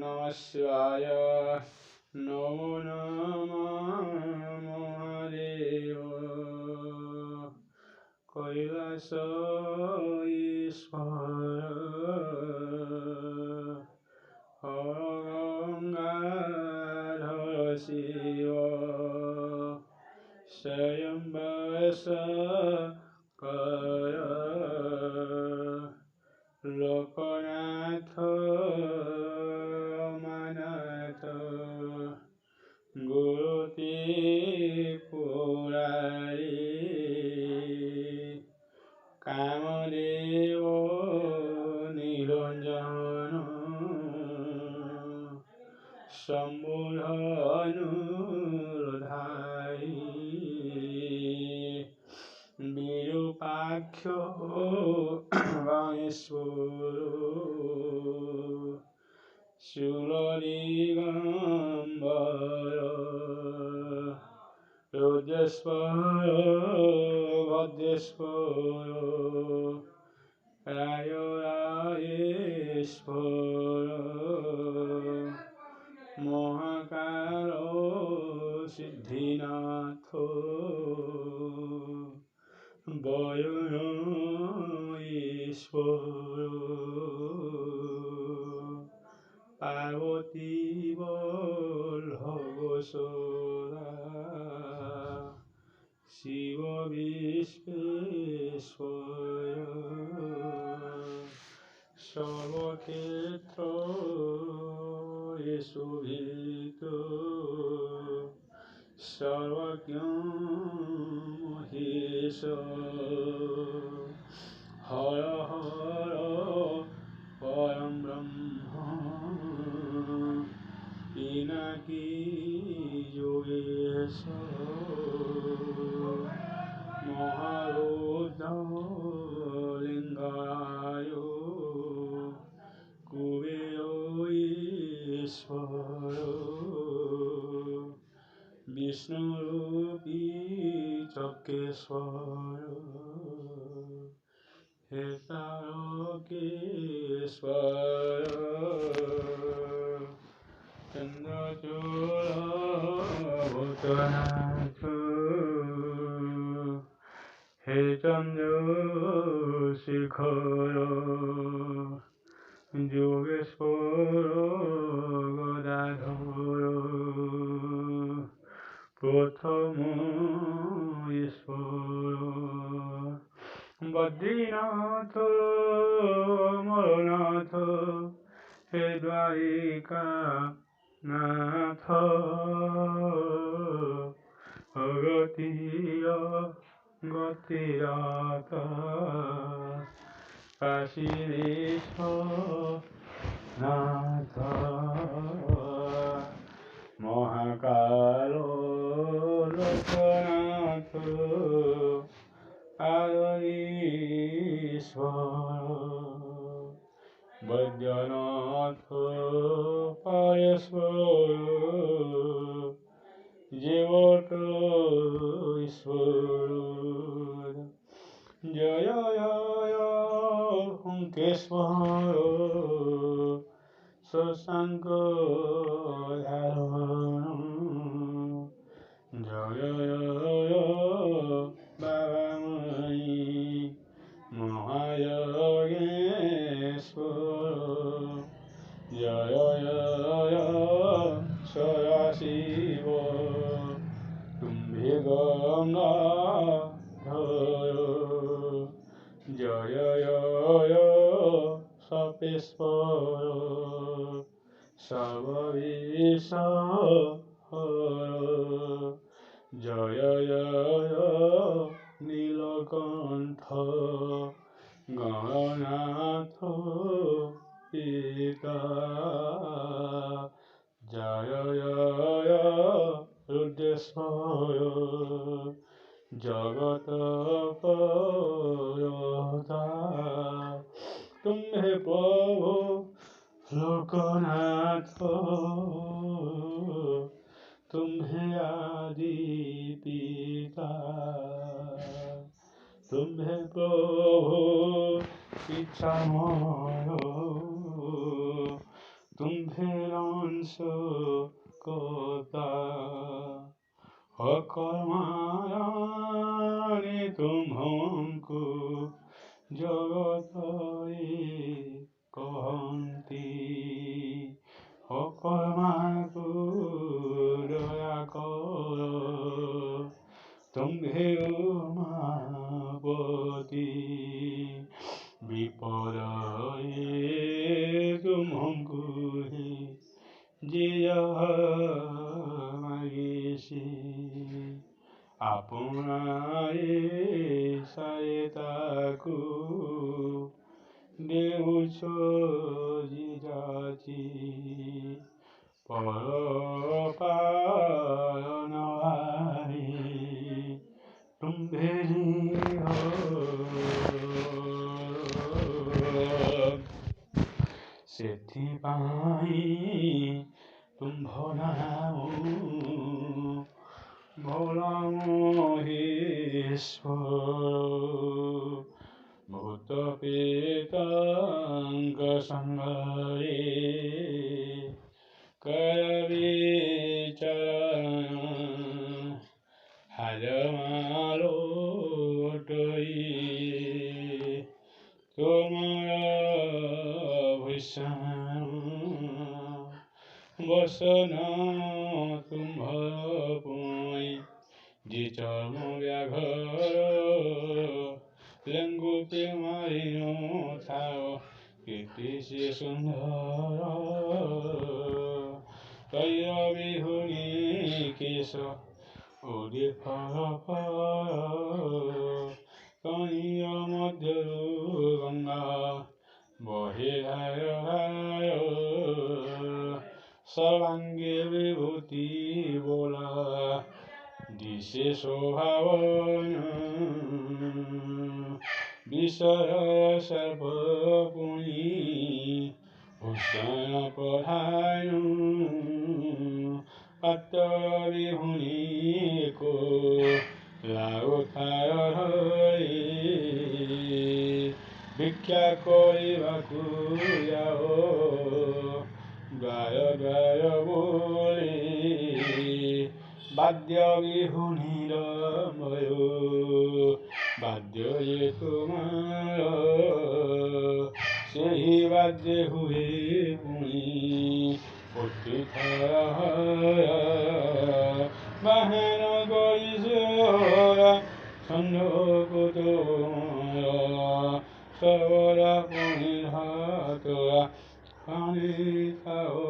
নমঃ শিবায়। নমো নমঃ মহাদেব। কৈলাস ঈশ্বর হর গঙ্গাধর শিব স্বয়ম্বর কর লোকনাথ মানাথ গুরু ত্রিপুরারি কামদেব নিরঞ্জন শম্ভুধনুর্ধারী বিরূপাক্ষ গণেশ্বর শূলদিগম্বর রুদ্রেশ্বর ভদ্রেশ্বর রাজরাজেশ্বর মহাকাল সিদ্ধিনাথ বয়ন ঈশ্বর পার্বতী বল্লভ সদা শিব বিশ্বেশ্বর সর্বক্ষেত্র শোভিত সর্বজ্ঞ মহেশ হর হর পরম ব্রহ্ম পিনাকি যোগেশ মহারুদ্র লিঙ্গায় কুবের ঈশ্বর বিষ্ণুরূপী চক্রেশ্বর হে তারকেশ্বর চন্দ্রচূড় ভূতনাথ হে চন্দ্রশেখর যোগেশ্বর গদাধর প্রথম ঈশ্বর বদ্রীনাথ অমরনাথ হে দ্বারিকা নাথ অগতিয় গতিদাতা কাশীবিশ্বনাথ মহাকাল লোকনাথ ঈশ্বর বৈদ্যনাথ পরেশ্বর জীবট ঈশ্বর জয় জয় অঙ্কেশ্বর শশাঙ্ক ধারণ জয় জয় বাবাময়ী মহাযোগেশ্বর জয় জয় সদাশিব তুম্ভে গঙ্গাধর জয় জয় সপেশ্বর সর্ববিশ্বহর জয় জয় নীলকণ্ঠ গণনাথ পিতা জয় জয় রুদ্রেশ্বর জগত করতা तुम्हे प्रभु लोकनाथ तुम्हे आदि पिता तुम्हे प्रभु इच्छामय तुम्हे কতা অকর্মাণি তুমহংকু জগতয়ে কহন্তি অকর্মাকু দয়া কর তুম্ভে উমাপতি বিপদয়ে তুমহংকু হে জিয়া মাগেশি আপনারে সায়তাকু দেউছ জিজাচি পরপালনহারি তুম্ভে ସେଥିପାଇଁ ତୁମ୍ଭ ନାମ ଭୋଲା ମହେଶ୍ୱର ଭୂତ ପ୍ରେତଙ୍କ ସଙ୍ଗରେ କରବିଚରଣ ହାଜମାଲୋଟଇ ତୁମର ଭୂଷଣ ବସନ ତୁମ୍ଭ ପୁଣି ଯେ ଚର୍ମ ବ୍ୟାଘର ଲେଙ୍ଗୁଟି ମାରି ନଥାଅ କେତେ ସେ ସୁନ୍ଦର ତୈଳ ବିହୁଣି କେଶ ଓରେ ଫର ଫର କଣିୟ ମଧ୍ୟରୁ ଗଙ୍ଗା ବହେ ଧାର ଧାର ସର୍ବାଙ୍ଗେ ବିଭୂତି ବୋଲା ଦିଶେ ଶୋଭାବନ ବିଷୟ ସର୍ବ ପୁଣି ଭୂଷଣ ପ୍ରଧାନ ପାତ୍ର ବିହୁଣି କୋ ଲାଉଥାୟ ଧରି ଭିକ୍ଷା କରିବାକୁ ଯାଅ ଦ୍ୱାର ଦ୍ୱାର ବୁଲି ବାଦ୍ୟ ବିହୁଣିର ମୟ ବାଦ୍ୟ ଯେ ତୁମର ସେହି ବାଦ୍ୟ ହୁଏ ପୁଣି ପତିଥର ବାହନ ଗରିଷର ଷଣ୍ଢକୁ ତୁମର ସବର ପୁଣି ହାତରା ପାଣି ଥାଓ